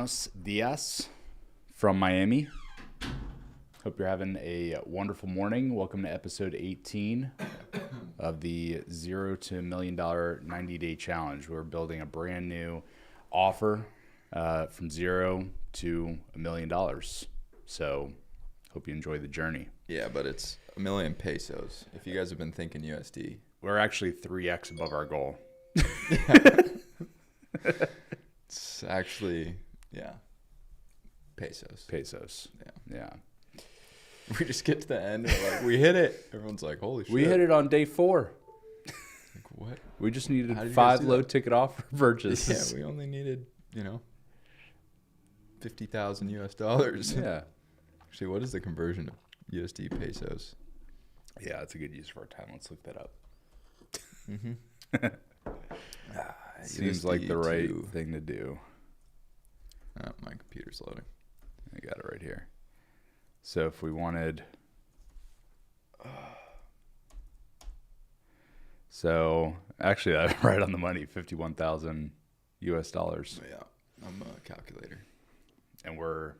Buenos dias from Miami. Hope you're having a wonderful morning. Welcome to episode 18 of the $0 to $1 million 90-day challenge. We're building a brand new offer from $0 to $1 million. So hope you enjoy the journey. Yeah, but it's 1 million pesos. If you guys have been thinking USD. We're actually 3x above our goal. It's actually, pesos. Pesos. Yeah. We just get to the end and we're like, we hit it. Everyone's like, holy shit. We hit it on day 4. Like, what? We just needed How did you 5 guys do low that? ticket offer purchases. Yeah, we only needed, $50,000 US. Yeah. Actually, what is the conversion of USD pesos? Yeah, it's a good use of our time. Let's look that up. Mm-hmm. Seems like the right thing to do. Oh, my computer's loading. I got it right here. So if we wanted... So actually, I'm right on the money, 51,000 US dollars. Oh, yeah, I'm a calculator. And we're,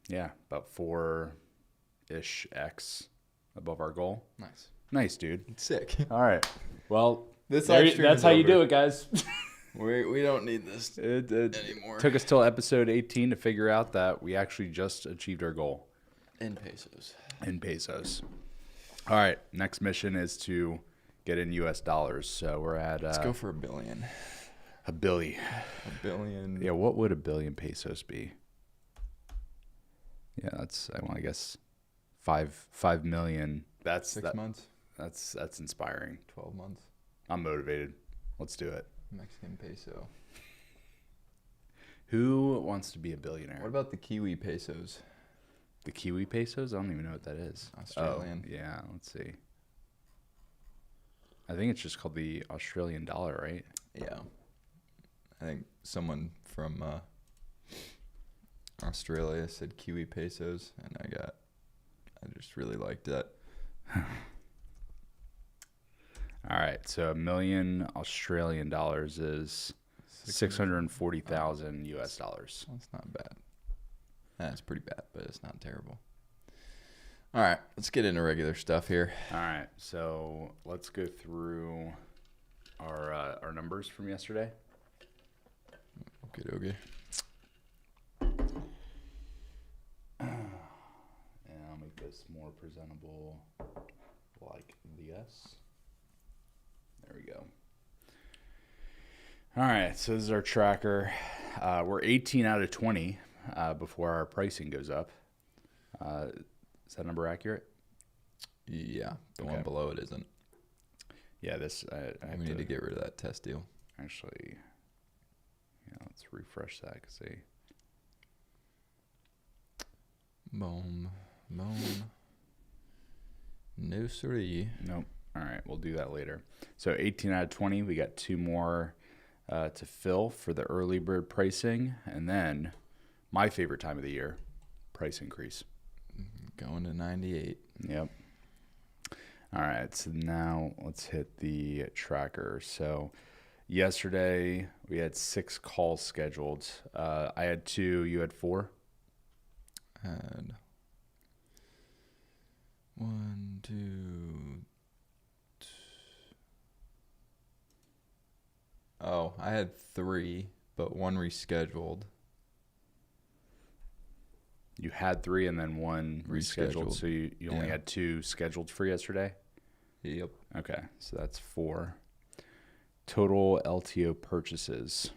about 4-ish X above our goal. Nice. Nice, dude. Sick. All right. Well, That's how you do it, guys. We don't need this It anymore. took us till episode 18 to figure out that we actually just achieved our goal. In pesos. In pesos. All right. Next mission is to get in US dollars. So we're at... Let's go for $1 billion. A billion. $1 billion. Yeah, what would 1 billion pesos be? Yeah, that's, I guess, 5 million. That's 6 months. That's inspiring. 12 months. I'm motivated. Let's do it. Mexican peso. Who wants to be a billionaire? What about the Kiwi pesos? The Kiwi pesos? I don't even know what that is. Australian. Oh, yeah, let's see. I think it's just called the Australian dollar, right? Yeah. I think someone from Australia said Kiwi pesos, and I just really liked that. All right, so 1 million Australian dollars is 640,000 US dollars. That's not bad. That's pretty bad, but it's not terrible. All right, let's get into regular stuff here. All right, so let's go through our numbers from yesterday. Okay. And I'll make this more presentable like this. There we go. All right, so this is our tracker. We're 18 out of 20 before our pricing goes up. Is that number accurate? Yeah, the Okay. one below it isn't. Yeah, this I We need to get rid of that test deal. actually. Yeah, let's refresh that. See. Boom. No siree. Nope. All right, we'll do that later. So 18 out of 20, we got 2 more to fill for the early bird pricing. And then my favorite time of the year, price increase. Going to 98. Yep. All right, so now let's hit the tracker. So yesterday we had 6 calls scheduled. I had 2, you had 4? And 1, 2. Oh, I had 3, but 1 rescheduled. You had 3 and then 1 rescheduled. So you only had 2 scheduled for yesterday? Yep. Okay, so that's 4. Total LTO purchases.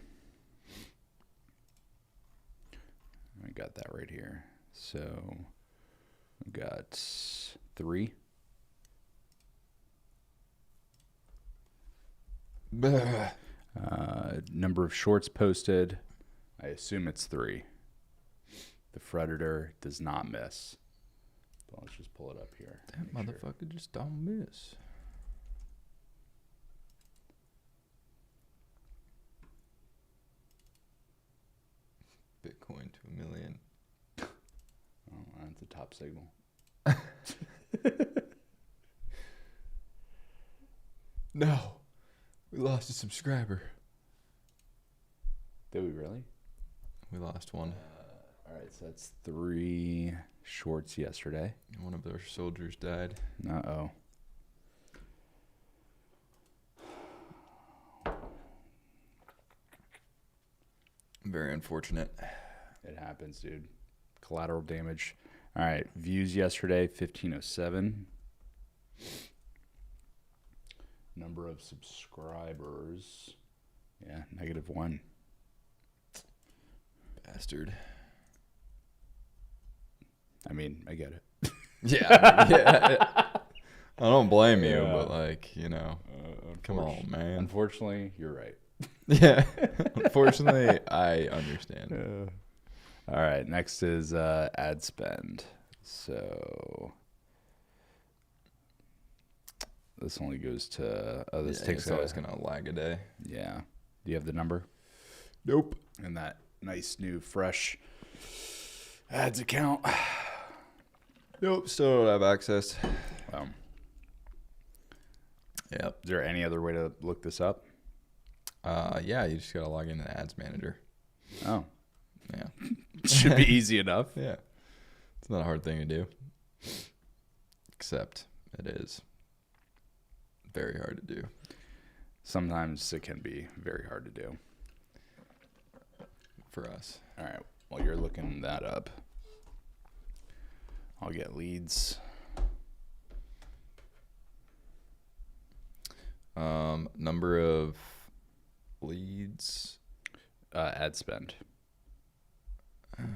I got that right here. So we got 3. Number of shorts posted. I assume it's 3. The Predator does not miss. But let's just pull it up here. That motherfucker just don't miss. Bitcoin to 1 million. Oh, that's a top signal. No. We lost a subscriber. Did we really? We lost one. All right, so that's 3 shorts yesterday. One of their soldiers died. Uh-oh. Very unfortunate. It happens, dude. Collateral damage. All right, views yesterday, 1,507. Number of subscribers, yeah, -1. Bastard. I mean, I get it. Yeah. I don't blame you, Yeah. but like, come on, man. Unfortunately, you're right. Yeah. Unfortunately, I understand. All right, next is ad spend. So this only goes to this takes it's always gonna lag a day. Yeah. Do you have the number? Nope. And that nice new fresh ads account. Nope. Still don't have access. Yep. Is there any other way to look this up? Yeah, you just gotta log into the ads manager. Oh. Yeah. Should be easy enough. Yeah. It's not a hard thing to do. Except it is very hard to do. Sometimes it can be very hard to do. For us. All right. While you're looking that up, I'll get leads. Number of leads. Ad spend. Okay.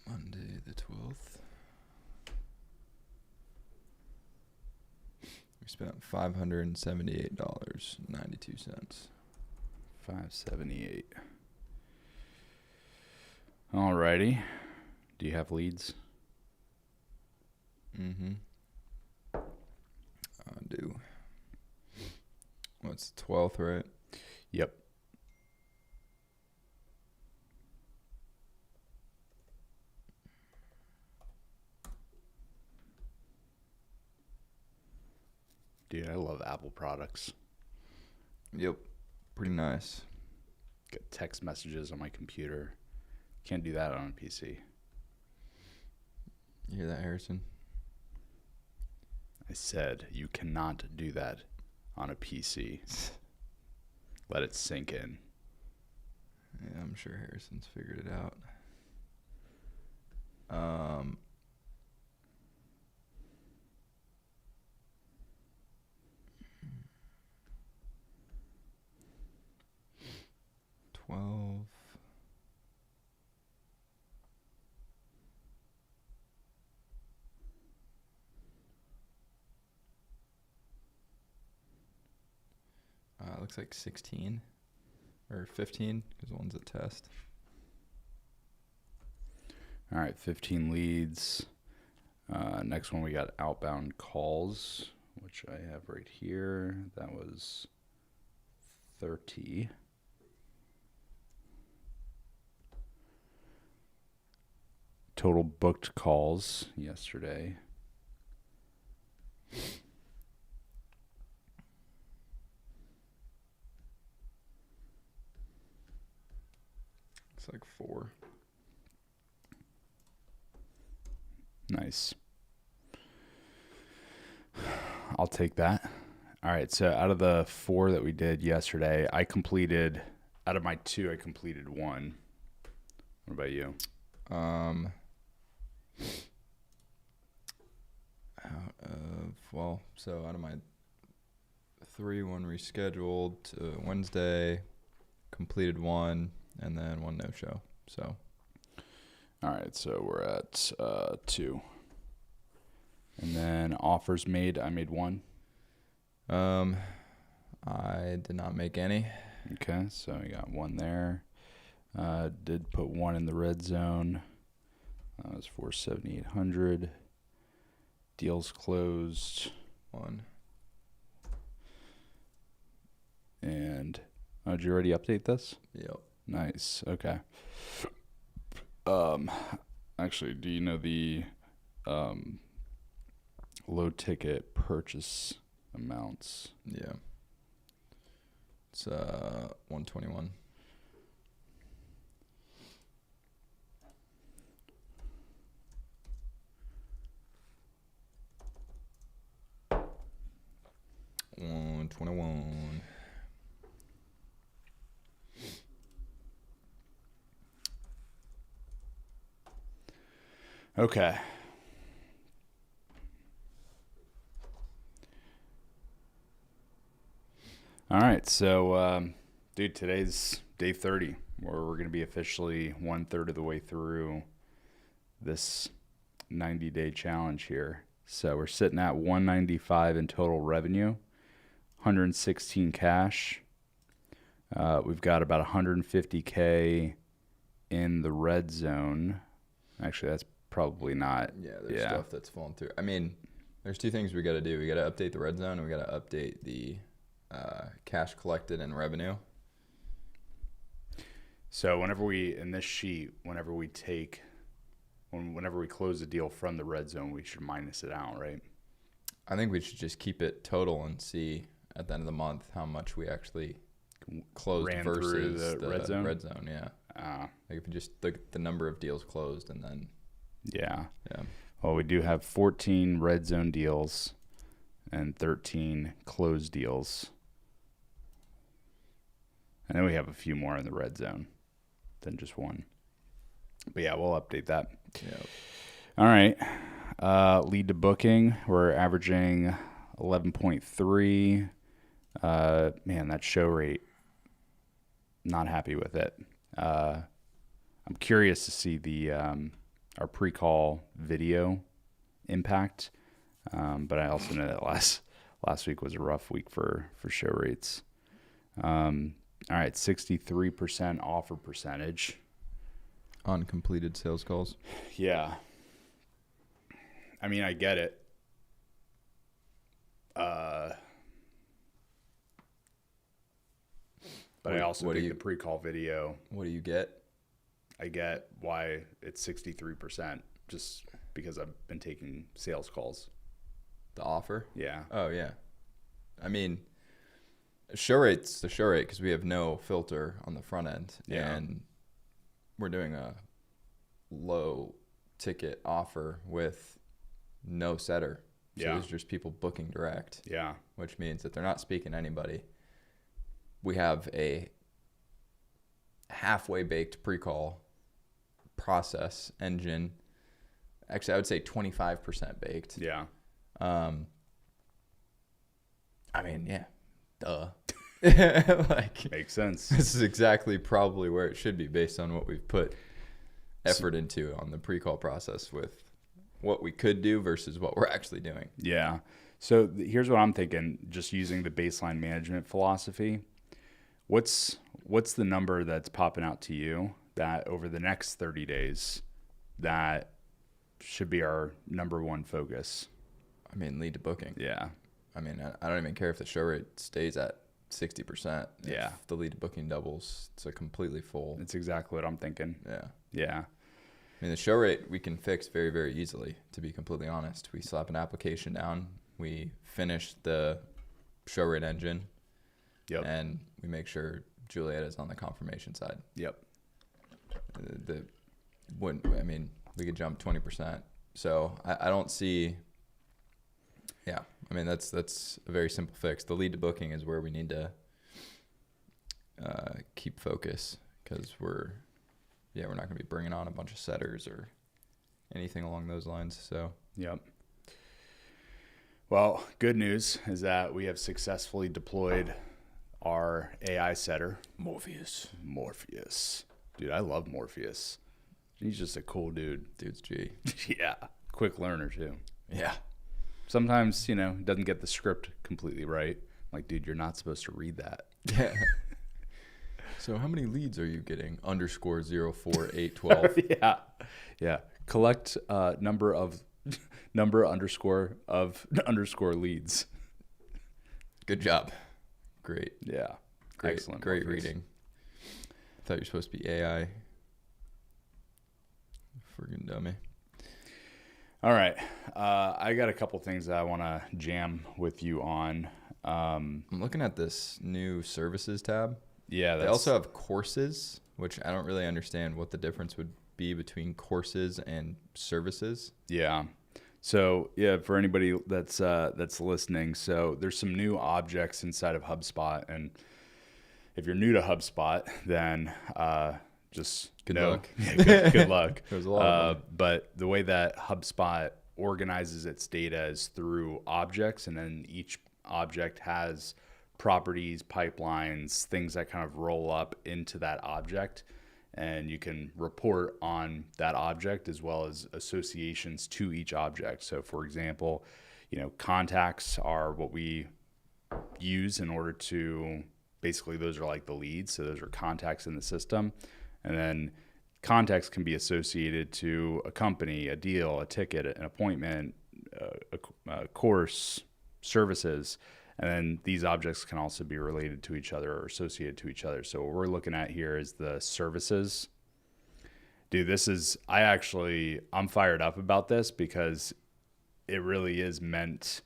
Monday the 12th. We spent $578.92. $578. Alrighty. Do you have leads? Mm-hmm. I do. What's the 12th, right? Yep. Dude, I love Apple products. Yep. Pretty nice. Get text messages on my computer. Can't do that on a PC. You hear that, Harrison? I said you cannot do that on a PC. Let it sink in. Yeah, I'm sure Harrison's figured it out. 12. Looks like 16 or 15 because one's a test. All right, 15 leads. Next one, we got outbound calls, which I have right here. That was 30. Total booked calls yesterday. It's like 4. Nice. I'll take that. All right, so out of the 4 that we did yesterday, out of my 2, I completed 1. What about you? Out of my 3, 1 rescheduled to Wednesday, completed 1, and then 1 no-show. So, all right, so we're at 2. And then offers made, I made 1. I did not make any. Okay, so we got 1 there. Did put 1 in the red zone. That was for 7,800. Deals closed. 1. And did you already update this? Yep. Nice. Okay. I Actually, do you know the low ticket purchase amounts? Yeah. It's 121. $121. Okay. All right. So, dude, today's day 30, where we're going to be officially 1/3 of the way through this 90-day challenge here. So we're sitting at 195 in total revenue, 116 cash. We've got about 150K in the red zone. Actually, that's probably not. Yeah, there's stuff that's falling through. I mean, there's two things we got to do. We got to update the red zone, and we got to update the cash collected and revenue. So whenever we, in this sheet, whenever we close the deal from the red zone, we should minus it out, right? I think we should just keep it total and see at the end of the month how much we actually closed versus the red zone. Yeah. Like if we just look at the number of deals closed and then. Yeah. Well, we do have 14 red zone deals and 13 closed deals. And then we have a few more in the red zone than just one. But yeah, we'll update that. Yeah. All right. Lead to booking, we're averaging 11.3. Man, that show rate, not happy with it. I'm curious to see the our pre-call video impact. But I also know that last week was a rough week for show rates. All right, 63% offer percentage. On completed sales calls. Yeah. I mean, I get it. But I also think the pre-call video. What do you get? I get why it's 63%, just because I've been taking sales calls. The offer? Yeah. Oh, yeah. I mean, show rate's the show rate because we have no filter on the front end. Yeah. And we're doing a low ticket offer with no setter. So Yeah. there's just people booking direct. Yeah. Which means that they're not speaking to anybody. We have a halfway baked pre-call process engine. Actually, I would say 25% baked. Yeah. I mean, yeah, duh. Like, Makes sense. this is exactly probably where it should be based on what we've put effort into on the pre-call process with what we could do versus what we're actually doing. Yeah. So here's what I'm thinking, just using the baseline management philosophy. What's the number that's popping out to you that over the next 30 days that should be our number one focus? I mean, lead to booking. Yeah. I mean, I don't even care if the show rate stays at 60%. Yeah. If the lead to booking doubles, it's a completely full. That's exactly what I'm thinking. Yeah. Yeah. I mean, the show rate we can fix very, very easily, to be completely honest. We slap an application down. We finish the show rate engine. Yep. And we make sure Juliet is on the confirmation side. Yep. We could jump 20%. So I don't see. Yeah, I mean that's a very simple fix. The lead to booking is where we need to keep focus because we're not going to be bringing on a bunch of setters or anything along those lines. So yep. Well, good news is that we have successfully deployed our AI setter, Morpheus. Dude, I love Morpheus. He's just a cool dude. Dude's G. Yeah. Quick learner, too. Yeah. Sometimes, he doesn't get the script completely right. I'm like, dude, you're not supposed to read that. Yeah. So how many leads are you getting? _04812. Yeah. Yeah. Collect number underscore leads. Good job. Great. Yeah. Excellent. Great Morpheus. Reading. I thought you were supposed to be AI Freaking dummy. All right. I got a couple things that I want to jam with you on. I'm looking at this new services tab. Yeah. They also have courses, which I don't really understand what the difference would be between courses and services. Yeah. So yeah, for anybody that's listening, so there's some new objects inside of HubSpot, and if you're new to HubSpot, then just good luck. Yeah, good luck. There's a lot of them. But the way that HubSpot organizes its data is through objects, and then each object has properties, pipelines, things that kind of roll up into that object. And you can report on that object as well as associations to each object. So for example, contacts are what we use in order to, basically those are like the leads. So those are contacts in the system. And then contacts can be associated to a company, a deal, a ticket, an appointment, a course, services. And then these objects can also be related to each other or associated to each other. So what we're looking at here is the services. Dude, I'm fired up about this because it really is meant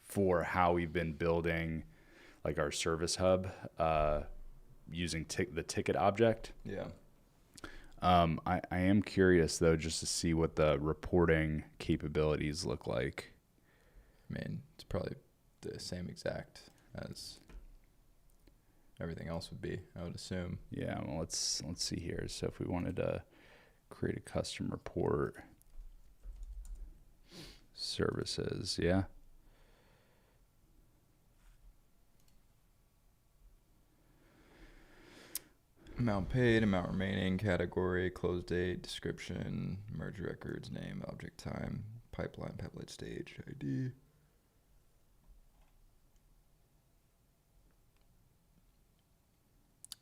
for how we've been building like our service hub using the ticket object. Yeah. I am curious though, just to see what the reporting capabilities look like. I mean, it's probably the same exact as everything else would be, I would assume. Yeah, well, let's see here. So if we wanted to create a custom report, services, yeah. Amount paid, amount remaining, category, close date, description, merge records, name, object time, pipeline stage, ID.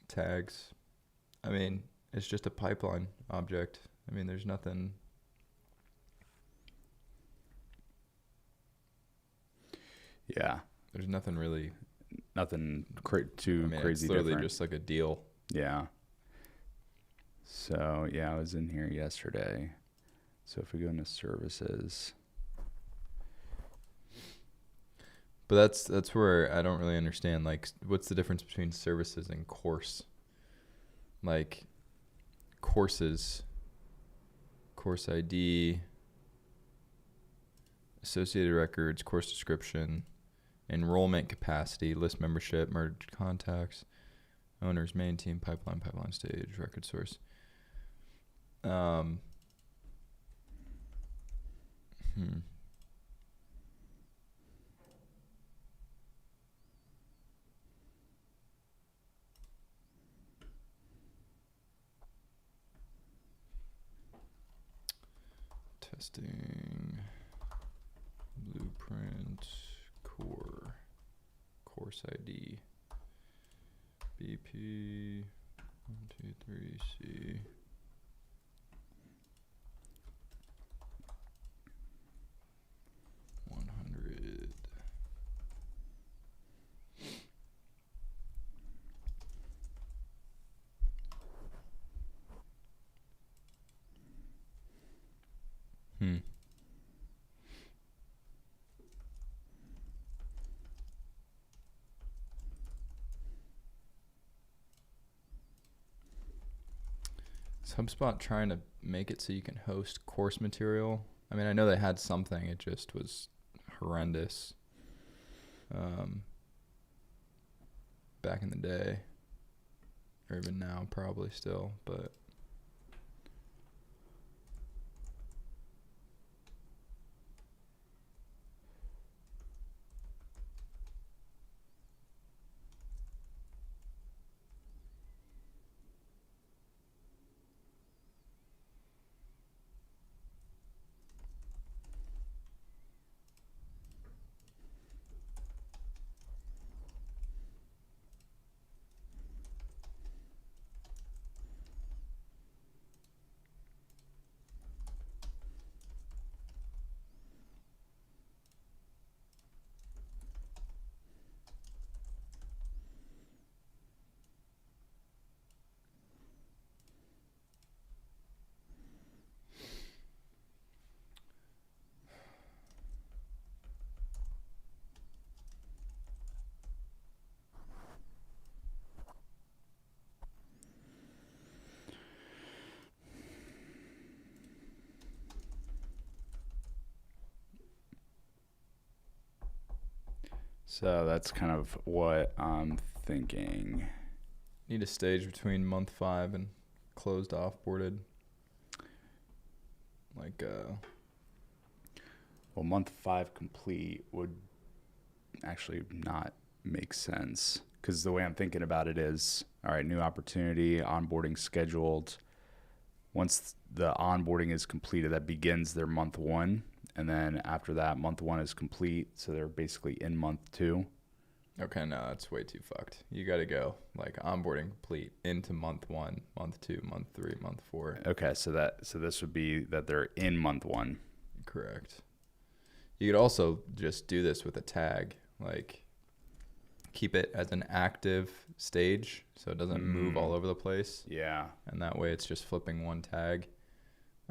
Tags. I mean, it's just a pipeline object. I mean, there's nothing. Yeah. There's nothing really. Nothing too crazy it's literally different. just like a deal. Yeah. So, yeah, I was in here yesterday. So if we go into services. But that's where I don't really understand, like, what's the difference between services and course? Like, courses, course ID, associated records, course description, enrollment capacity, list membership, merged contacts, owners, main team, pipeline stage, record source. Testing, blueprint, course ID, BP, 1, 2, 3, C. Is HubSpot trying to make it so you can host course material? I mean, I know they had something. It just was horrendous back in the day, or even now, probably still, but So that's kind of what I'm thinking. Need a stage between month 5 and closed offboarded. Well, month 5 complete would actually not make sense, because the way I'm thinking about it is, all right, new opportunity, onboarding scheduled. Once the onboarding is completed, that begins their month 1. And then after that, month 1 is complete. So they're basically in month 2. Okay, no, that's way too fucked. You got to go onboarding complete into month 1, month 2, month 3, month 4. Okay, so this would be that they're in month 1. Correct. You could also just do this with a tag, keep it as an active stage so it doesn't move all over the place. Yeah. And that way it's just flipping one tag.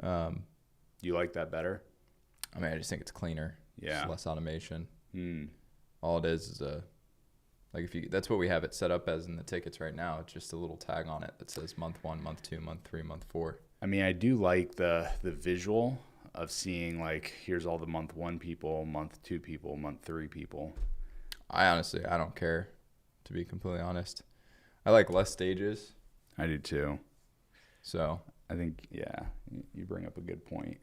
You like that better? I mean, I just think it's cleaner. Yeah. It's less automation. All it is that's what we have it set up as in the tickets right now. It's just a little tag on it that says month 1, month 2, month 3, month 4. I mean, I do like the visual of seeing here's all the month 1 people, month 2 people, month 3 people. I don't care, to be completely honest. I like less stages. I do too. So I think, yeah, you bring up a good point.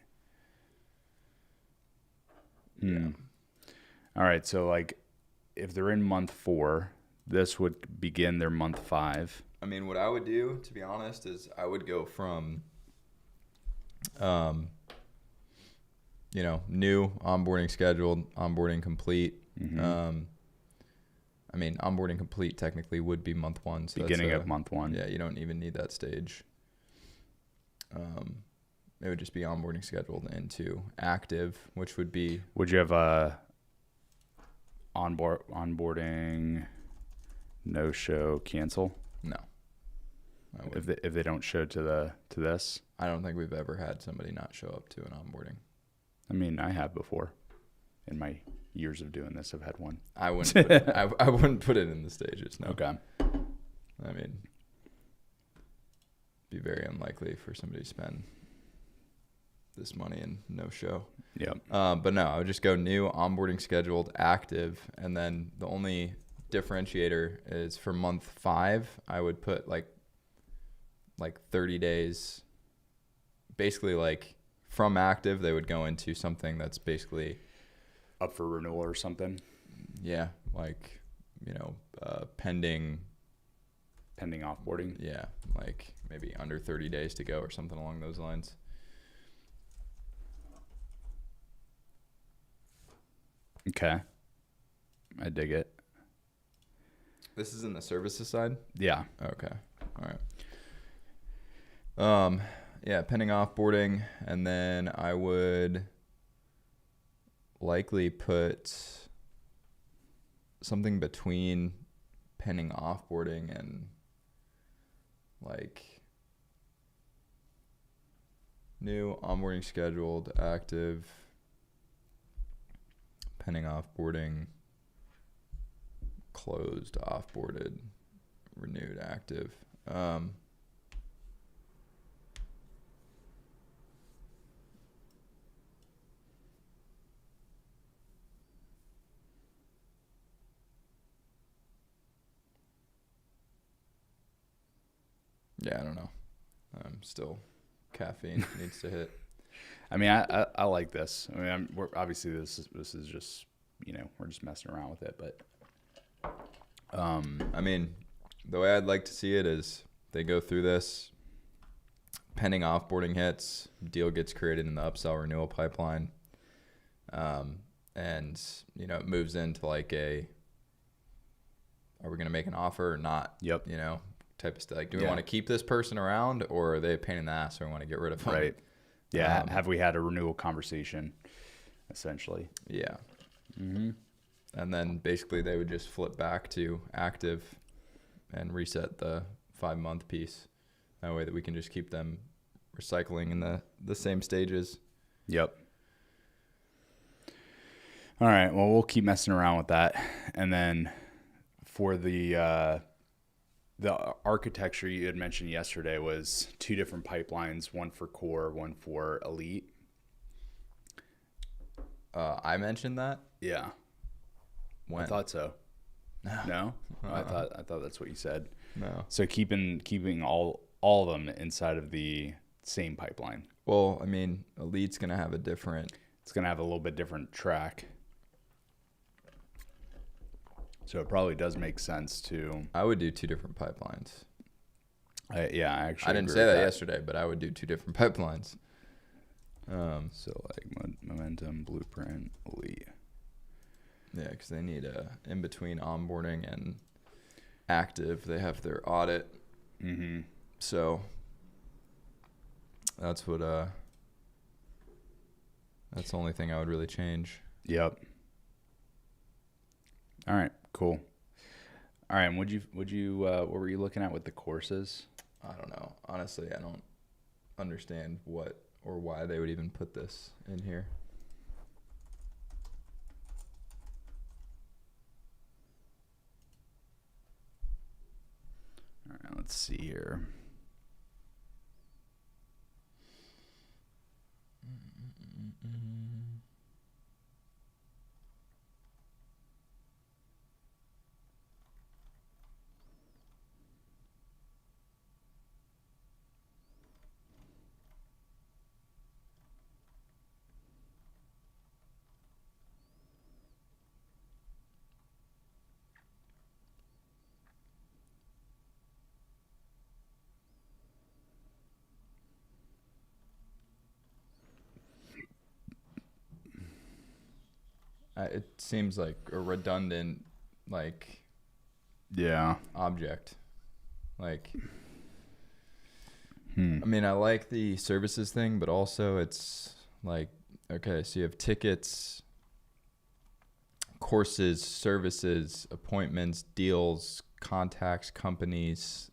Yeah. All right. So if they're in month 4, this would begin their month 5. I mean, what I would do, to be honest, is I would go from, new onboarding scheduled, onboarding complete. Mm-hmm. I mean, onboarding complete technically would be month 1. So beginning of month 1. Yeah, you don't even need that stage. It would just be onboarding scheduled into active, which would be... Would you have a onboarding no show cancel? No. If they don't show to this? I don't think we've ever had somebody not show up to an onboarding. I mean, I have before. In my years of doing this, I've had one. I wouldn't put I wouldn't put it in the stages, no. Okay. I mean, be very unlikely for somebody to spend this money and no show. Yep. But no, I would just go new, onboarding scheduled, active, and then the only differentiator is for month 5, I would put like 30 days. Basically, from active, they would go into something that's basically up for renewal or something. Yeah, pending offboarding. Yeah, maybe under 30 days to go or something along those lines. Okay. I dig it. This is in the services side? Yeah. Okay. All right. Yeah, pending offboarding, and then I would likely put something between pending offboarding and new, onboarding scheduled, active, pending offboarding, closed, offboarded, renewed, active. Yeah, I don't know. Still, caffeine needs to hit. I mean, I like this. I mean, we're obviously this is just we're just messing around with it, but I mean, the way I'd like to see it is they go through this, pending offboarding hits, deal gets created in the upsell renewal pipeline, and it moves into are we going to make an offer or not? Yep. Type of stuff. Do we want to keep this person around, or are they a pain in the ass, or we want to get rid of them? Right. Yeah. Have we had a renewal conversation? Essentially. Yeah. Mm-hmm. And then basically they would just flip back to active and reset the 5-month piece. That way that we can just keep them recycling in the same stages. Yep. All right. Well, we'll keep messing around with that. And then for the architecture you had mentioned yesterday was 2 different pipelines, one for core, one for elite. I mentioned that? Yeah. When? I thought so. No? I thought that's what you said. No. So keeping all of them inside of the same pipeline. Well, I mean, Elite's going to have it's going to have a little bit different track. So it probably does make sense to. I would do 2 different pipelines. I didn't say that yesterday, but I would do 2 different pipelines. So like Momentum, Blueprint, Elite. Yeah, because they need in between onboarding and active, they have their audit. Mm-hmm. So that's what that's the only thing I would really change. Yep. All right, cool. All right, and what were you looking at with the courses? I don't know. Honestly, I don't understand what or why they would even put this in here. All right, let's see here. It seems like a redundant, object. I mean, I like the services thing, but also it's like, okay, so you have tickets, courses, services, appointments, deals, contacts, companies,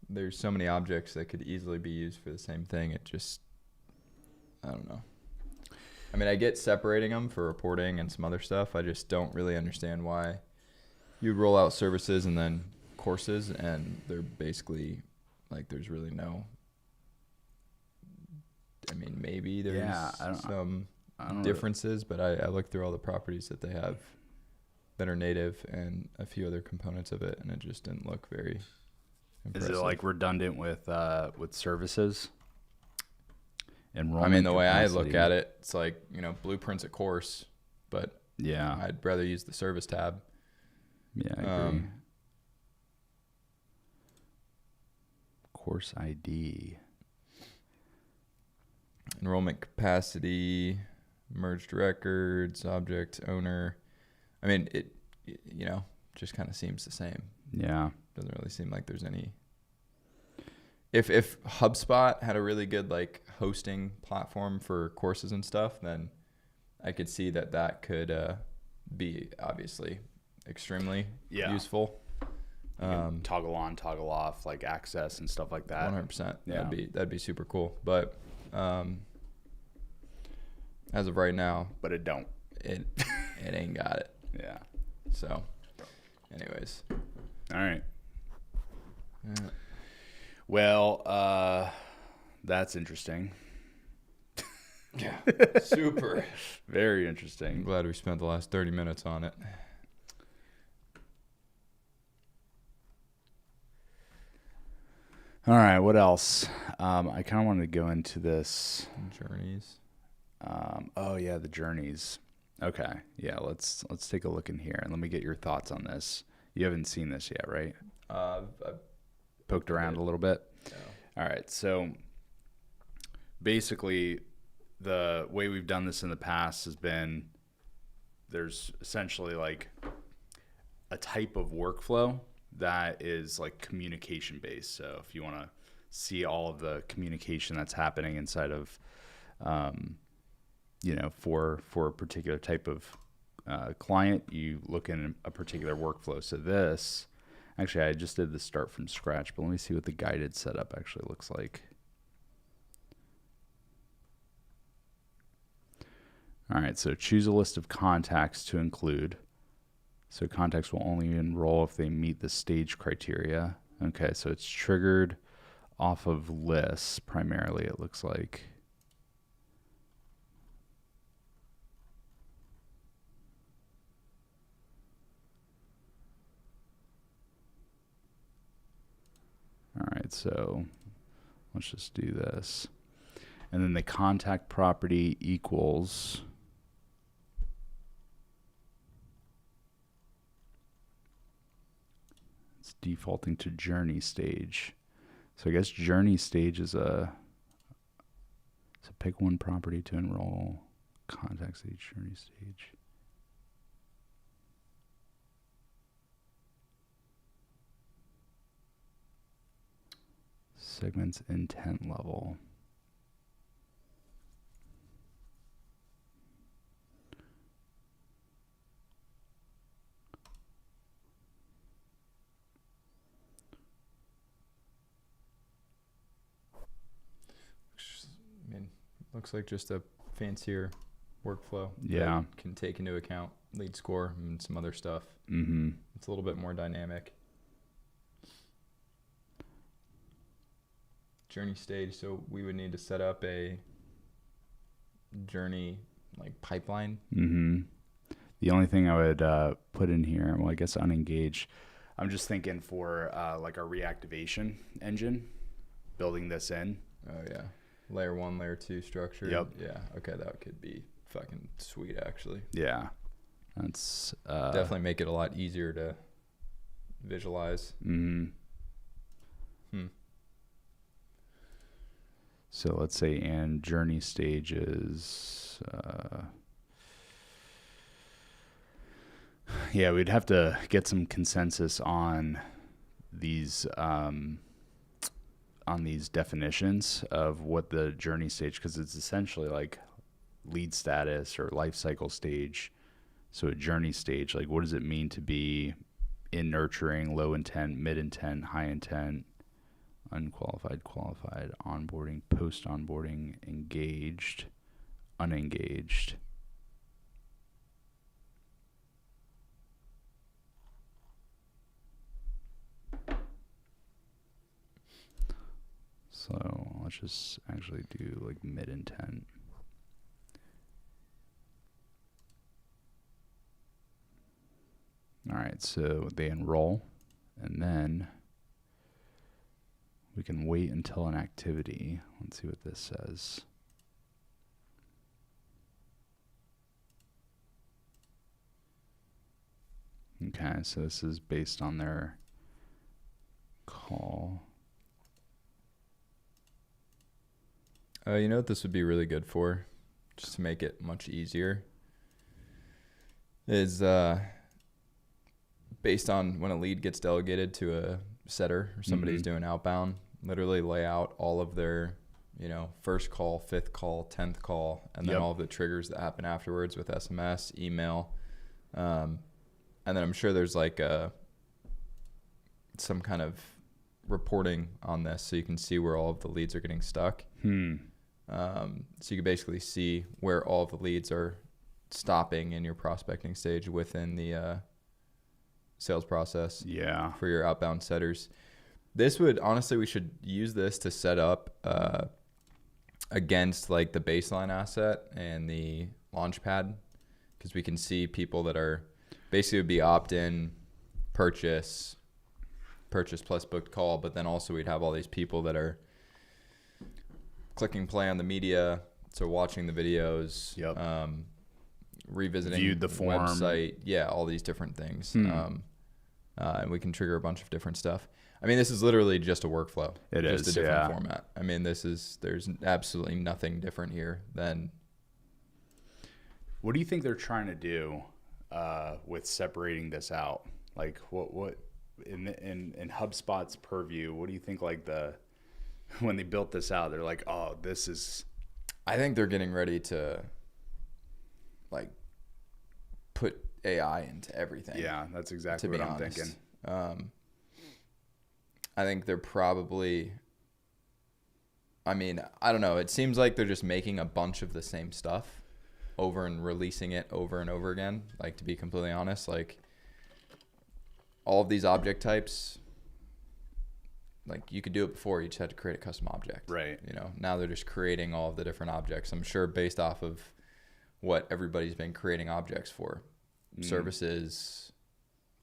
there's so many objects that could easily be used for the same thing. It just, I don't know. I mean, I get separating them for reporting and some other stuff. I just don't really understand why you roll out services and then courses, and they're basically there's really no. I mean, maybe there's some differences, but I looked through all the properties that they have that are native and a few other components of it, and it just didn't look very impressive. Is it redundant with services? I mean, the way I look at it, it's Blueprint's a course, but yeah, I'd rather use the service tab. Yeah, I agree. Course ID. Enrollment capacity, merged records, object owner. I mean, it just kind of seems the same. Yeah. Doesn't really seem like there's any. If HubSpot had a really good hosting platform for courses and stuff, then I could see that could be obviously extremely useful. Toggle on, toggle off, access and stuff like that. 100%. Yeah, that'd be super cool. But as of right now, but it ain't got it. Yeah. So, anyways. All right. Yeah. Well, that's interesting. Yeah, super. Very interesting. I'm glad we spent the last 30 minutes on it. All right, what else? I kind of wanted to go into this. Journeys. The journeys. Okay, yeah, let's take a look in here, and let me get your thoughts on this. You haven't seen this yet, right? I've poked around a little bit. Yeah. All right, so basically the way we've done this in the past has been there's essentially a type of workflow that is communication based. So if you want to see all of the communication that's happening inside of for a particular type of client, you look in a particular workflow. So this actually, I just did the start from scratch, but let me see what the guided setup actually looks like. All right, so choose a list of contacts to include. So contacts will only enroll if they meet the stage criteria. Okay, so it's triggered off of lists primarily, it looks like. so let's just do this. And then the contact property equals it's defaulting to journey stage. So I guess journey stage is so pick one property to enroll, contact stage, journey stage. Segments intent level. Looks like just a fancier workflow. Yeah. Can take into account lead score and some other stuff. Mm-hmm. It's a little bit more dynamic. Journey stage. So we would need to set up a journey like pipeline. Mm-hmm. The only thing I would put in here, well, I guess unengaged. I'm just thinking for like a reactivation engine, building this in. Oh, yeah. Layer 1, layer 2 structure. Yep. Yeah. Okay, that could be fucking sweet, actually. Yeah. That's definitely make it a lot easier to visualize. Mm-hmm. So let's say and journey stages. Yeah, we'd have to get some consensus on these definitions of what the journey stage, because it's essentially like lead status or life cycle stage. So a journey stage, like what does it mean to be in nurturing, low intent, mid intent, high intent, unqualified, qualified, onboarding, post onboarding, engaged, unengaged. So let's just actually do like mid intent. All right, so they enroll, and then we can wait until an activity. Let's see what this says. Okay, so this is based on their call. You know what this would be really good for, just to make it much easier, is based on when a lead gets delegated to a setter or somebody's doing outbound, literally lay out all of their, first call, fifth call, 10th call, and then all of the triggers that happen afterwards with SMS, email. And then I'm sure there's like some kind of reporting on this so you can see where all of the leads are getting stuck. So you can basically see where all of the leads are stopping in your prospecting stage within the sales process. Yeah. For your outbound setters. This would, honestly, we should use this to set up against like the baseline asset and the launchpad, because we can see people that are basically would be opt-in, purchase plus booked call, but then also we'd have all these people that are clicking play on the media, so watching the videos, revisiting viewed the form, website, all these different things. And we can trigger a bunch of different stuff. I mean, this is literally just a workflow. It is, just a different format. I mean, there's absolutely nothing different here than. What do you think they're trying to do with separating this out? Like, what in HubSpot's purview? What do you think? Like when they built this out, they're like, oh, this is. I think they're getting ready to, like, put AI into everything. Yeah, that's exactly what I'm thinking. I think they're probably, I mean, I don't know. It seems like they're just making a bunch of the same stuff over and releasing it over and over again. Like, to be completely honest, like all of these object types, like you could do it before, you just had to create a custom object. Right. Now they're just creating all of the different objects. I'm sure based off of what everybody's been creating objects for. Services,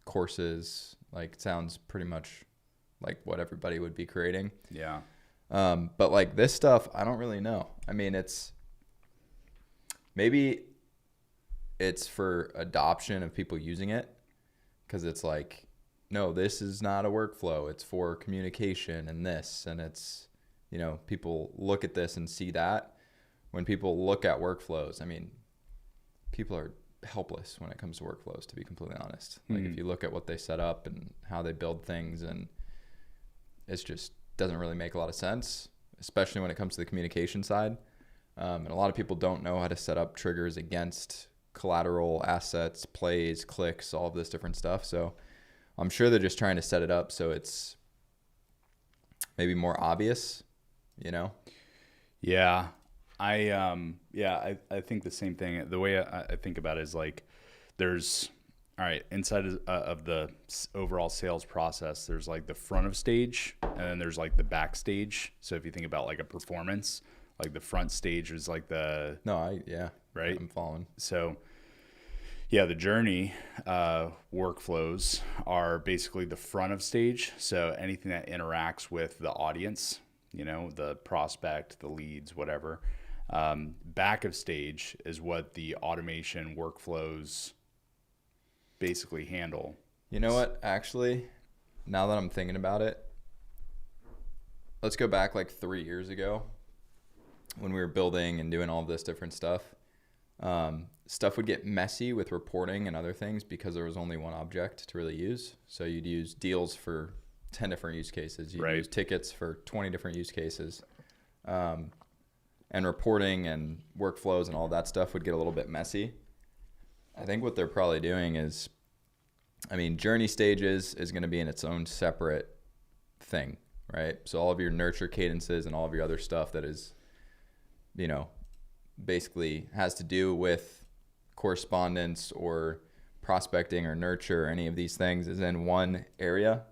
courses, like it sounds pretty much like what everybody would be creating. Yeah. But like this stuff, I don't really know. I mean, maybe it's for adoption of people using it, because it's like, no, this is not a workflow. It's for communication and this, and it's, you know, people look at this and see that. When people look at workflows, I mean, people are helpless when it comes to workflows, to be completely honest. Like if you look at what they set up and how they build things, and it's just doesn't really make a lot of sense, especially when it comes to the communication side. And a lot of people don't know how to set up triggers against collateral, assets, plays, clicks, all of this different stuff. So I'm sure they're just trying to set it up so it's maybe more obvious, you know? Yeah. I think the same thing. The way I think about it is like there's, all right, inside of the overall sales process, there's like the front of stage, and then there's like the backstage. So if you think about like a performance, like the front stage is like the... right? I'm following. So yeah, the journey workflows are basically the front of stage. So anything that interacts with the audience, you know, the prospect, the leads, whatever. Back of stage is what the automation workflows basically handle. You know what? Actually, now that I'm thinking about it, let's go back like 3 years ago when we were building and doing all this different stuff. Stuff would get messy with reporting and other things because there was only one object to really use. So you'd use deals for 10 different use cases. You'd use tickets for 20 different use cases. And reporting and workflows and all that stuff would get a little bit messy. I think what they're probably doing is, I mean, journey stages is going to be in its own separate thing, right? So all of your nurture cadences and all of your other stuff that is, you know, basically has to do with correspondence or prospecting or nurture or any of these things is in one area,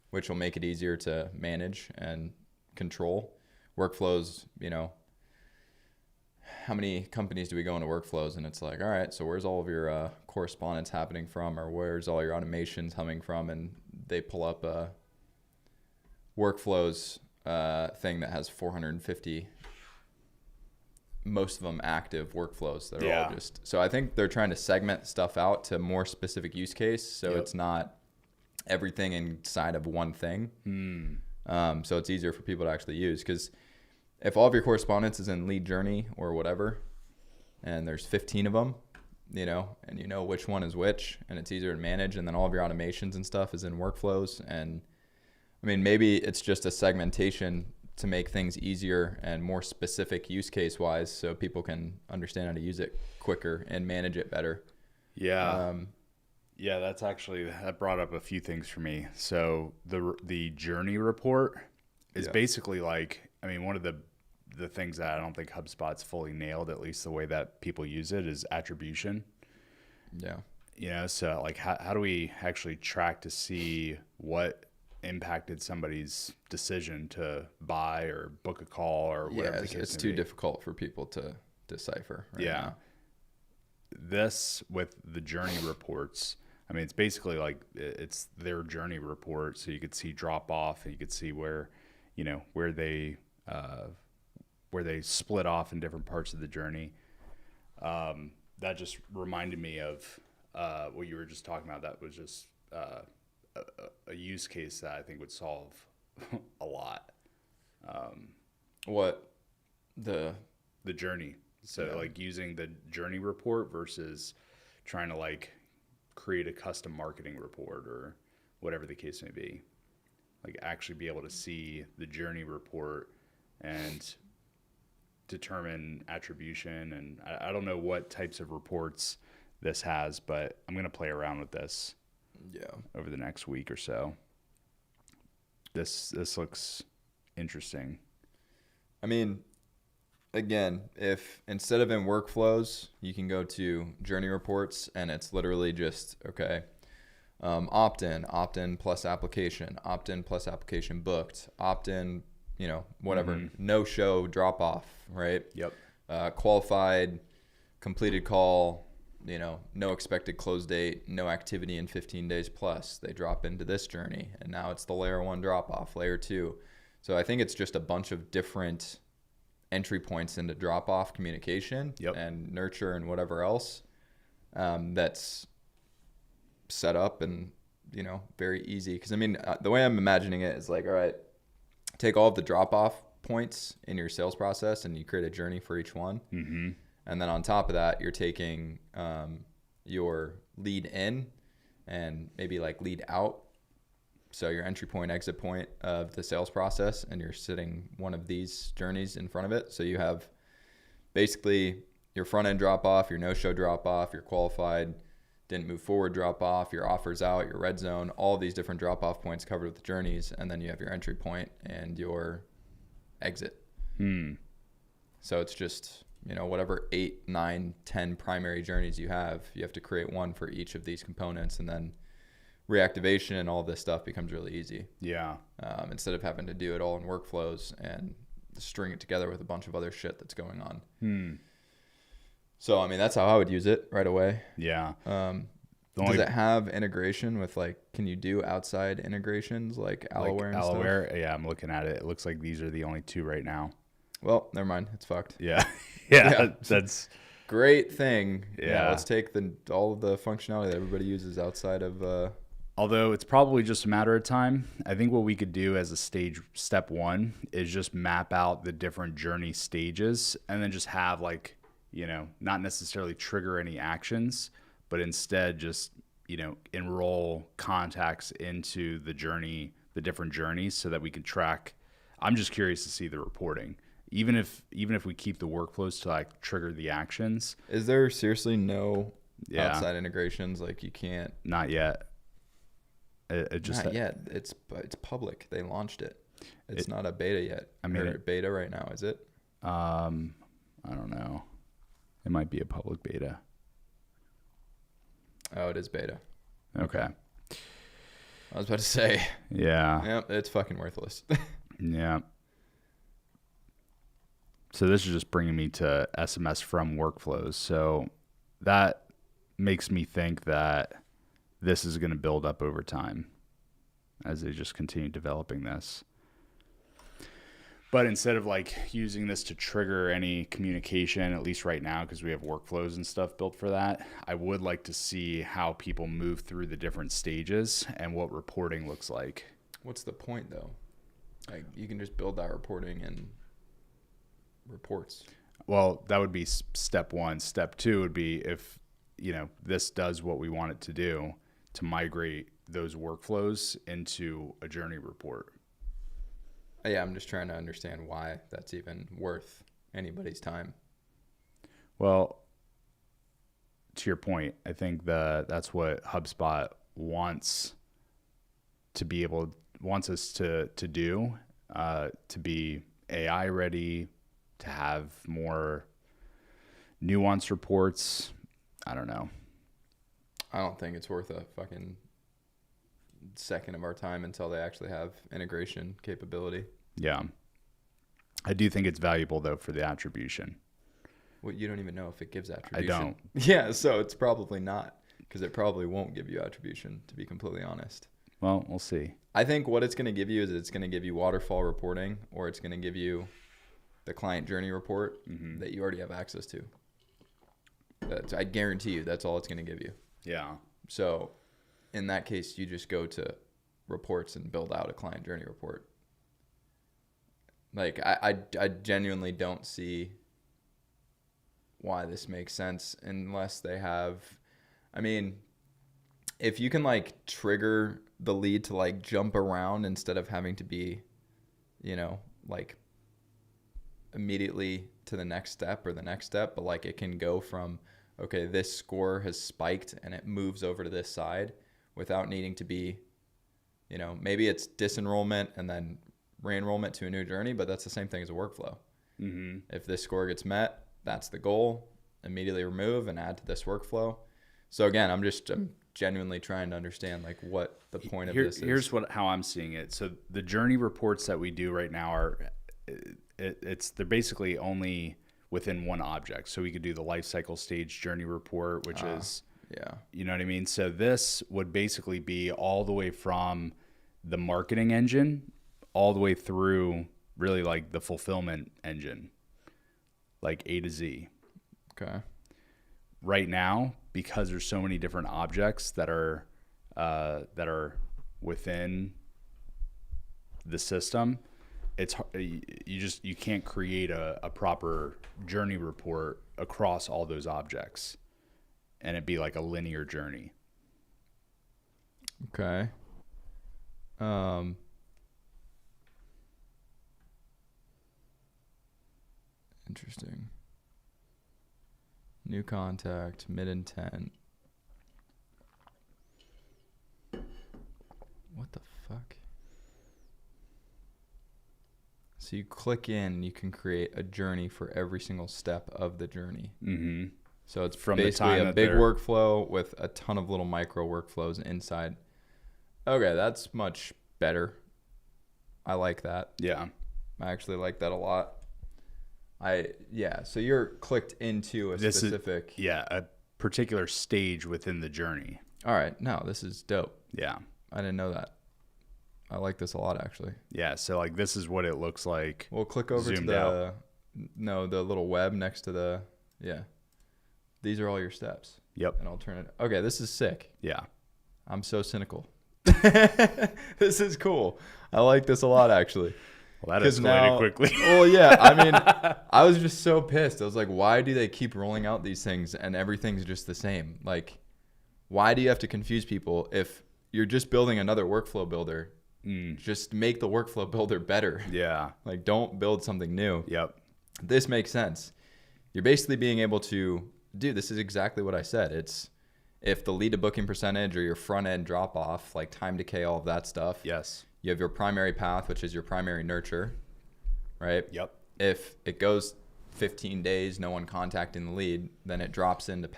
which will make it easier to manage and control. Workflows, you know, how many companies do we go into workflows and it's like, all right, so where's all of your correspondence happening from, or where's all your automations coming from? And they pull up a workflows thing that has 450, most of them active workflows that are all just, so I think they're trying to segment stuff out to more specific use case. So it's not everything inside of one thing. So it's easier for people to actually use, because if all of your correspondence is in lead journey or whatever, and there's 15 of them, you know, and you know which one is which, and it's easier to manage, and then all of your automations and stuff is in workflows. And I mean, maybe it's just a segmentation to make things easier and more specific use case wise, so people can understand how to use it quicker and manage it better. Yeah. That's actually, that brought up a few things for me. So the journey report is basically like, I mean, one of the things that I don't think HubSpot's fully nailed, at least the way that people use it, is attribution. Yeah. You know, so like how do we actually track to see what impacted somebody's decision to buy or book a call or whatever the case may be? It's too difficult for people to decipher right now. This with the journey reports, I mean, it's basically like it's their journey report, so you could see drop off, and you could see where, you know, where they split off in different parts of the journey. That just reminded me of what you were just talking about. That was just a use case that I think would solve a lot. What? The journey. So like using the journey report versus trying to like create a custom marketing report or whatever the case may be. Like actually be able to see the journey report and determine attribution. And I don't know what types of reports this has, but I'm going to play around with this over the next week or so. This looks interesting. I mean, again, if instead of in workflows, you can go to journey reports, and it's literally just, okay, opt-in plus application booked, opt-in, you know, whatever, no show, drop off, right? Yep. Qualified, completed call, no expected close date, no activity in 15 days plus. They drop into this journey, and now it's the layer 1 drop off, layer 2. So I think it's just a bunch of different entry points into drop off communication and nurture and whatever else that's set up and, very easy. Because, the way I'm imagining it is like, all right, take all of the drop off points in your sales process and you create a journey for each one. Mm-hmm. And then on top of that, you're taking your lead in and maybe like lead out. So your entry point, exit point of the sales process, and you're sitting one of these journeys in front of it. So you have basically your front end drop off, your no-show drop off, your qualified, didn't move forward drop off, your offers out, your red zone, all of these different drop off points covered with the journeys. And then you have your entry point and your exit. So it's just, whatever 8, 9, 10 primary journeys you have to create one for each of these components, and then reactivation and all this stuff becomes really easy. Yeah. Instead of having to do it all in workflows and string it together with a bunch of other shit that's going on. So, that's how I would use it right away. Yeah. Does it have integration with can you do outside integrations like Alloware and stuff? Yeah, I'm looking at it. It looks like these are the only 2 right now. Well, never mind. It's fucked. Yeah. Yeah. That's great thing. Yeah. Let's take all of the functionality that everybody uses outside of. Although it's probably just a matter of time. I think what we could do as a step 1 is just map out the different journey stages, and then just have not necessarily trigger any actions, but instead just, enroll contacts into the journey, the different journeys, so that we can track. I'm just curious to see the reporting. Even if we keep the workflows to trigger the actions. Is there seriously no outside integrations? You can't. Not yet. Not yet. It's public. They launched it. It's not a beta yet. Beta right now, is it? I don't know. It might be a public beta. Oh, it is beta. Okay. I was about to say. Yeah. Yep, it's fucking worthless. Yeah. So this is just bringing me to SMS from workflows. So that makes me think that this is going to build up over time as they just continue developing this. But instead of using this to trigger any communication, at least right now, because we have workflows and stuff built for that, I would like to see how people move through the different stages and what reporting looks like. What's the point though? You can just build that reporting and reports. Well, that would be step 1. Step 2 would be if, this does what we want it to do, to migrate those workflows into a journey report. Yeah, I'm just trying to understand why that's even worth anybody's time. Well, to your point, I think that's what HubSpot wants us to do, to be AI ready, to have more nuanced reports. I don't know. I don't think it's worth a fucking second of our time until they actually have integration capability. Yeah. I do think it's valuable though for the attribution. Well, you don't even know if it gives attribution. I don't. Yeah, so it's probably not, because it probably won't give you attribution, to be completely honest. Well, we'll see. I think what it's going to give you is it's going to give you waterfall reporting, or it's going to give you the client journey report that you already have access to. I guarantee you that's all it's going to give you. Yeah. So in that case, you just go to reports and build out a client journey report. I genuinely don't see why this makes sense unless they have, if you can trigger the lead to jump around instead of having to be, immediately to the next step or the next step, but it can go from, okay, this score has spiked and it moves over to this side without needing to be, maybe it's disenrollment and then re-enrollment to a new journey, but that's the same thing as a workflow. Mm-hmm. If this score gets met, that's the goal. Immediately remove and add to this workflow. So again, I'm genuinely trying to understand what the point of this is. Here's how I'm seeing it. So the journey reports that we do right now are, they're basically only, within one object. So we could do the life cycle stage journey report, which is, yeah, you know what I mean? So this would basically be all the way from the marketing engine all the way through really like the fulfillment engine, like A to Z. Okay. Right now, because there's so many different objects that are within the system, you can't create a proper journey report across all those objects and it'd be like a linear journey. Okay. Interesting. New contact, mid intent. What the fuck? So you click in, you can create a journey for every single step of the journey. Mm-hmm. So it's from basically a big workflow with a ton of little micro workflows inside. Okay, that's much better. I like that. Yeah. I actually like that a lot. So you're clicked into a specific... a particular stage within the journey. All right. No, this is dope. Yeah. I didn't know that. I like this a lot, actually. Yeah, so like this is what it looks like. We'll click over to the little web next to the... Yeah. These are all your steps. Yep. And alternative. Okay, this is sick. Yeah. I'm so cynical. This is cool. I like this a lot, actually. Well, that escalated quickly. Well, yeah. I mean, I was just so pissed. I was like, why do they keep rolling out these things and everything's just the same? Like, why do you have to confuse people if you're just building another workflow builder? Just make the workflow builder better. Yeah. Like, don't build something new. Yep. This makes sense. You're basically being able to, dude, this is exactly what I said. It's if the lead to booking percentage or your front end drop off, like time decay, all of that stuff. Yes. You have your primary path, which is your primary nurture, right? Yep. If it goes 15 days, no one contacting the lead, then it drops into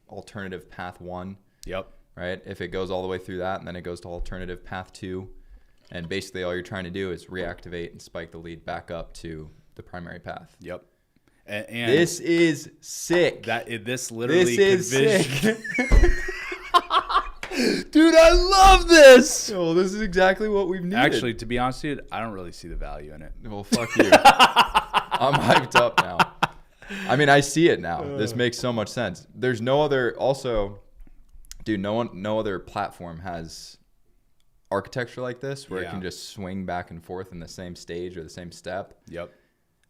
alternative path 1. Yep. Right? If it goes all the way through that, and then it goes to alternative path 2. And basically all you're trying to do is reactivate and spike the lead back up to the primary path. Yep. And this is sick. This literally is sick. Dude, I love this. Well, this is exactly what we've needed. Actually, to be honest with you, I don't really see the value in it. Well, fuck you. I'm hyped up now. I mean, I see it now. This makes so much sense. There's no other, also, dude, no other platform has architecture like this where it can just swing back and forth in the same stage or the same step. Yep.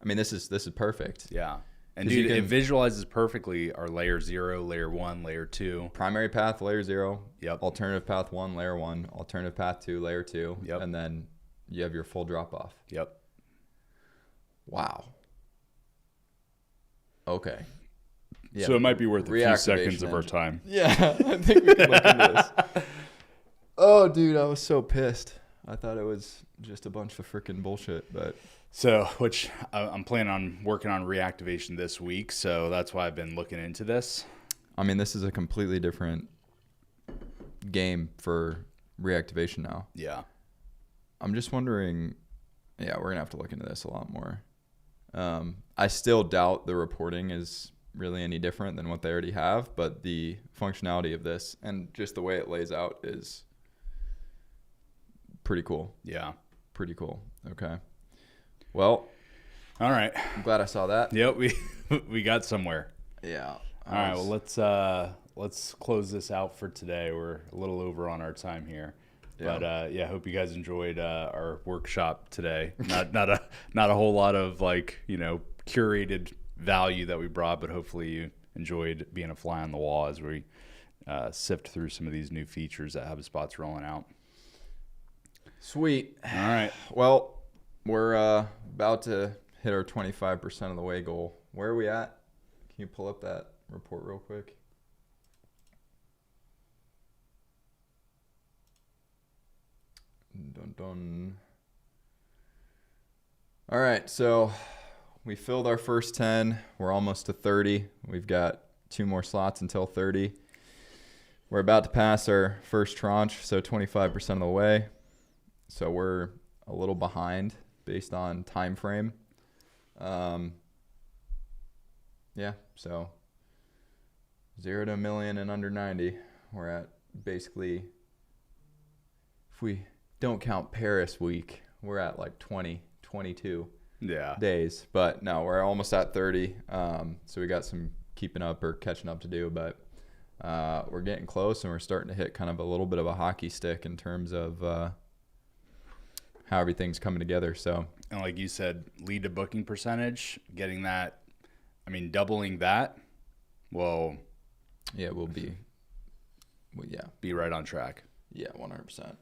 I mean, this is perfect. Yeah. And dude, it visualizes perfectly our layer 0, layer 1, layer 2. Primary path, layer 0. Yep. Alternative path 1, layer 1. Alternative path 2, layer 2. Yep. And then you have your full drop off. Yep. Wow. Okay. Yeah. So it might be worth a few seconds of our time. Yeah. I think we can look into this. Oh, dude, I was so pissed. I thought it was just a bunch of freaking bullshit, but... So, which I'm planning on working on reactivation this week, so that's why I've been looking into this. I mean, this is a completely different game for reactivation now. Yeah. I'm just wondering, we're going to have to look into this a lot more. I still doubt the reporting is really any different than what they already have, but the functionality of this and just the way it lays out is pretty cool. Yeah. Pretty cool. Okay. Well, all right. I'm glad I saw that. Yep, we got somewhere. Yeah. All right. Well, let's close this out for today. We're a little over on our time here, but hope you guys enjoyed our workshop today. Not a whole lot of curated value that we brought, but hopefully you enjoyed being a fly on the wall as we sift through some of these new features that HubSpot's rolling out. Sweet. All right. Well, we're about to hit our 25% of the way goal. Where are we at? Can you pull up that report real quick? Dun, dun. All right, so we filled our first 10. We're almost to 30. We've got 2 more slots until 30. We're about to pass our first tranche, so 25% of the way. So we're a little behind based on time frame. Yeah, so 0 to $1 million in under 90. We're at basically, if we don't count Paris week, we're at like 20, 22 days. But no, we're almost at 30. So we got some keeping up or catching up to do, but we're getting close, and we're starting to hit kind of a little bit of a hockey stick in terms of how everything's coming together. So, and like you said, lead to booking percentage, getting that, I mean, doubling that, well, yeah, we'll be right on track. Yeah, 100%.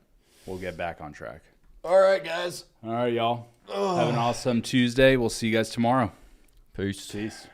We'll get back on track. All right, guys. All right, y'all. Have an awesome Tuesday. We'll see you guys tomorrow. Peace.